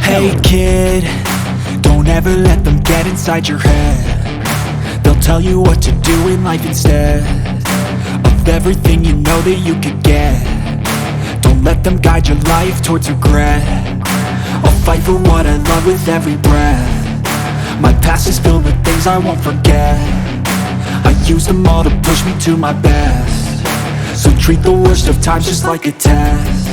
Hey kid, don't ever let them get inside your head. They'll tell you what to do in life instead of everything you know that you could get. Don't let them guide your life towards regret. I'll fight for what I love with every breath. My past is filled with things I won't forget. I use them all to push me to my best. So treat the worst of times just like a test.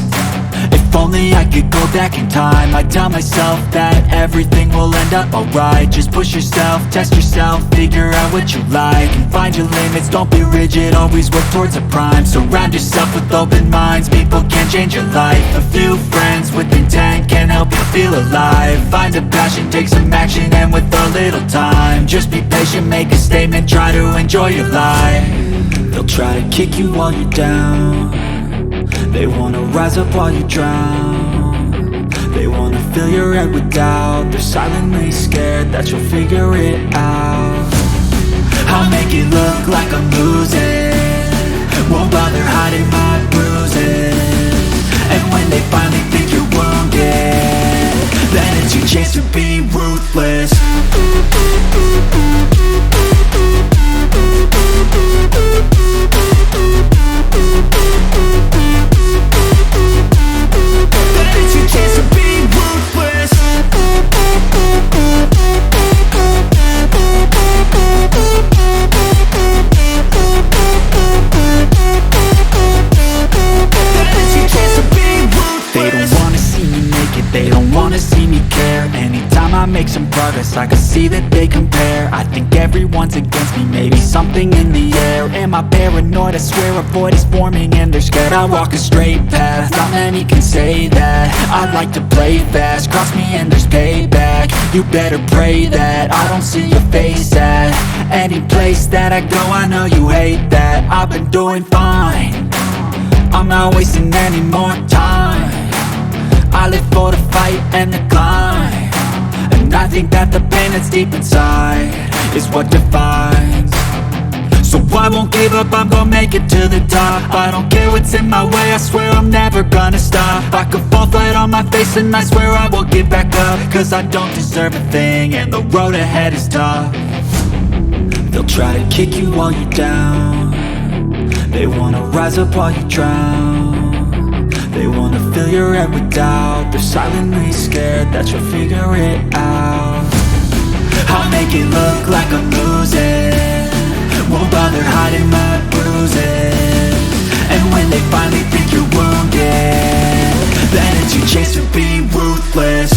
If only I could go back in time, I'd tell myself that everything will end up alright. Just push yourself, test yourself, figure out what you like, and find your limits, don't be rigid, always work towards a prime. Surround yourself with open minds, people can change your life. A few friends with intent can help you feel alive. Find a passion, take some action, and with a little time, just be patient, make a statement, try to enjoy your life. They'll try to kick you while you're down. They wanna rise up while you drown. They wanna fill your head with doubt. They're silently scared that you'll figure it out. I'll make it look like I'm losing, won't bother hiding my bruises. And when they finally think you're wounded, then it's your chance to be ruthless. They don't wanna see me care. Anytime I make some progress, I can see that they compare. I think everyone's against me, maybe something in the air. Am I paranoid? I swear a void is forming and they're scared I walk a straight path. Not many can say that. I like to play fast, cross me and there's payback. You better pray that I don't see your face at any place that I go. I know you hate that. I've been doing fine, I'm not wasting any more time. I live for the fight and the climb, and I think that the pain that's deep inside is what defines. So I won't give up, I'm gonna make it to the top. I don't care what's in my way, I swear I'm never gonna stop. I could fall flat on my face and I swear I will get back up, cause I don't deserve a thing and the road ahead is tough. They'll try to kick you while you're down. They wanna rise up while you drown. They wanna fill your head with doubt. They're silently scared that you'll figure it out. I'll make it look like I'm losing, won't bother hiding my bruises. And when they finally think you're wounded, then it's your chance to be ruthless.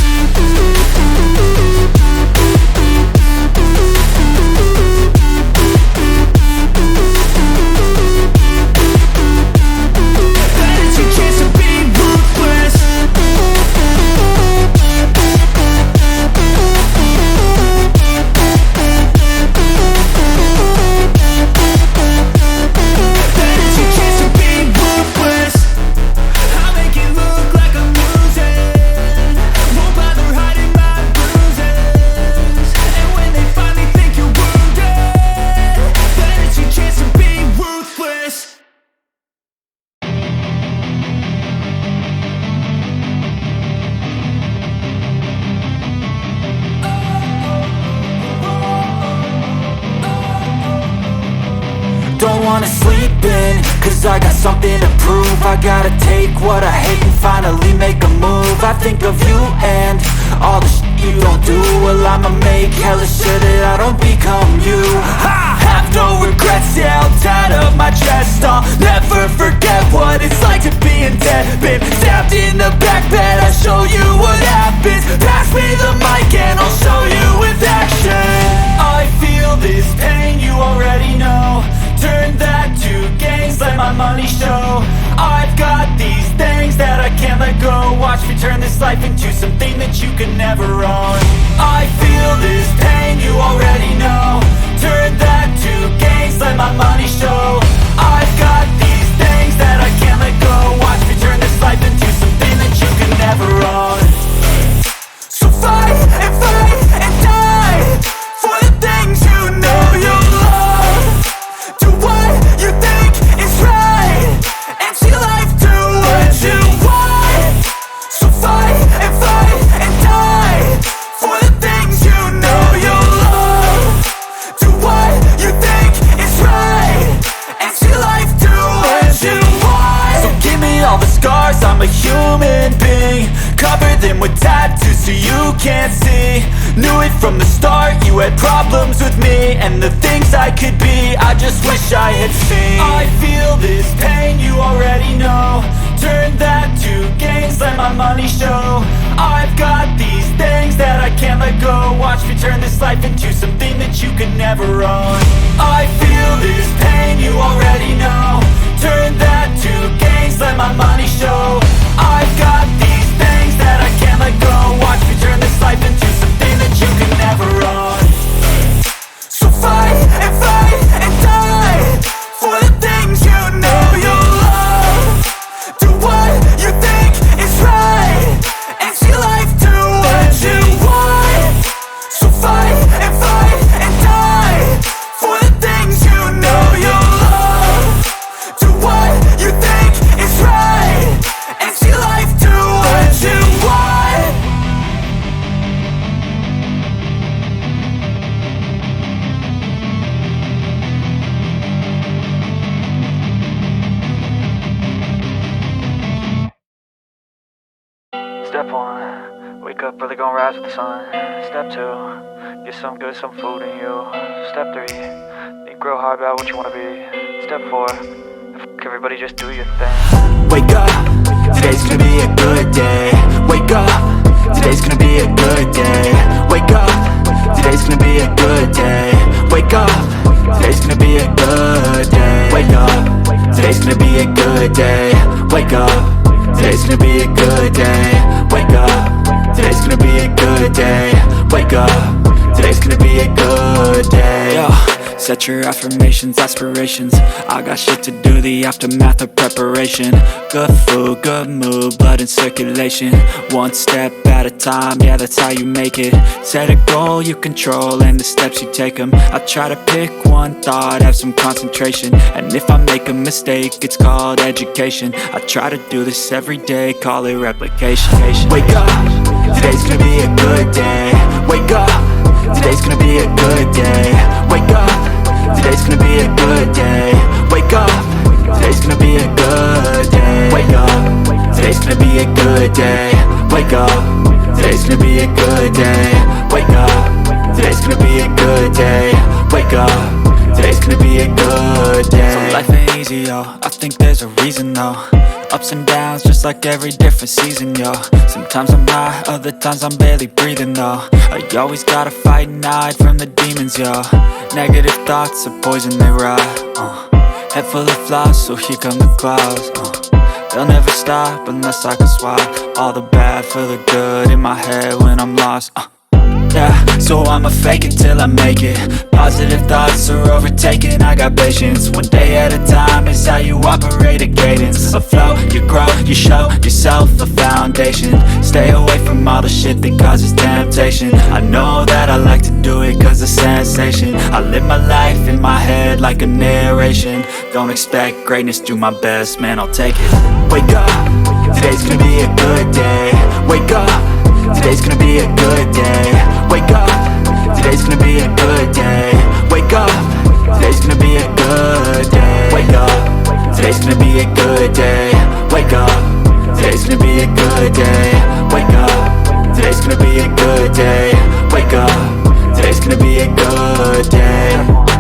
Don't wanna sleep in, cause I got something to prove. I gotta take what I hate and finally make a move. I think of you and all the shit you don't do. Well, I'ma make hella sure that I don't become you. I have no regrets, yeah, I'll tie up my chest. I'll never forget what it's like to be in debt. Been stabbed in the back bed, I'll show you what happens. Pass me the mic and I'll show you with action. I feel this pain, you already know. Turn that to gains, let my money show. I've got these things that I can't let go. Watch me turn this life into something that you could never own. I feel this pain, you already know. Turn that to gains, let my money show. I've got these things that I can't let go. Watch me turn this life into something that you could never own. So fight and die for the things you know you love. Do what you think is right, and see life do what you want. So fight and die I'm a human being. Cover them with tattoos so you can't see. Knew it from the start, you had problems with me and the things I could be, I just wish I had seen. I feel this pain, you already know. Turn that to gains, let my money show. I've got these things that I can't let go. Watch me turn this life into something that you could never own. I feel this pain, you already know. Turn that to gains, let my money show. I've got these things that I can't let go. Watch me turn this life into something that you could never own. So fight and die for the things you know you love. Do what you think is right and see life do what you want. So fight and die for the things you know you love. Do what you think is right and see life do what you want. Step 1, wake up early, gonna rise with the sun. Step 2, get some good, some food in you. Step 3, think real hard about what you wanna be. Step 4, everybody just do your thing. Wake up, today's gonna be a good day. Wake up, today's gonna be a good day. Wake up, today's gonna be a good day. Wake up, today's gonna be a good day. Wake up, today's gonna be a good day. Wake up, today's gonna be a good day. Wake up, today's gonna be a good day. Wake up, today's gonna be a good day. Yo, set your affirmations, aspirations. I got shit to do, the aftermath of preparation. Good food, good mood, blood in circulation. One step at a time, yeah, that's how you make it. Set a goal you control and the steps you take them. I try to pick one thought, have some concentration. And if I make a mistake, it's called education. I try to do this every day, call it replication. Wake up, today's gonna be a good day. Wake up, today's gonna be a good day. Wake up, today's gonna be a good day. Wake up, today's gonna be a good day. Wake up, today's gonna be a good day. Wake up, today's gonna be a good day. Wake up, today's gonna be a good day. Wake up, today's gonna be a good day. So life ain't easy, yo, I think there's a reason though. Ups and downs, just like every different season, yo. Sometimes I'm high, other times I'm barely breathing, though. I always gotta fight and hide from the demons, yo. Negative thoughts are poison, they rot. Head full of flies, so here come the clouds. They'll never stop unless I can swap all the bad for the good in my head when I'm lost. Yeah, so I'ma fake it till I make it. Positive thoughts are overtaken, I got patience. One day at a time is how you operate a cadence. A flow, you grow, you show yourself a foundation. Stay away from all the shit that causes temptation. I know that I like to do it cause it's sensation. I live my life in my head like a narration. Don't expect greatness, do my best, man, I'll take it. Wake up, today's gonna be a good day. Wake up, today's gonna be a good day. Wake up, today's gonna be a good day. Wake up, today's gonna be a good day. Wake up, today's gonna be a good day. Wake up, today's gonna be a good day. Wake up, today's gonna be a good day. Wake up, today's gonna be a good day.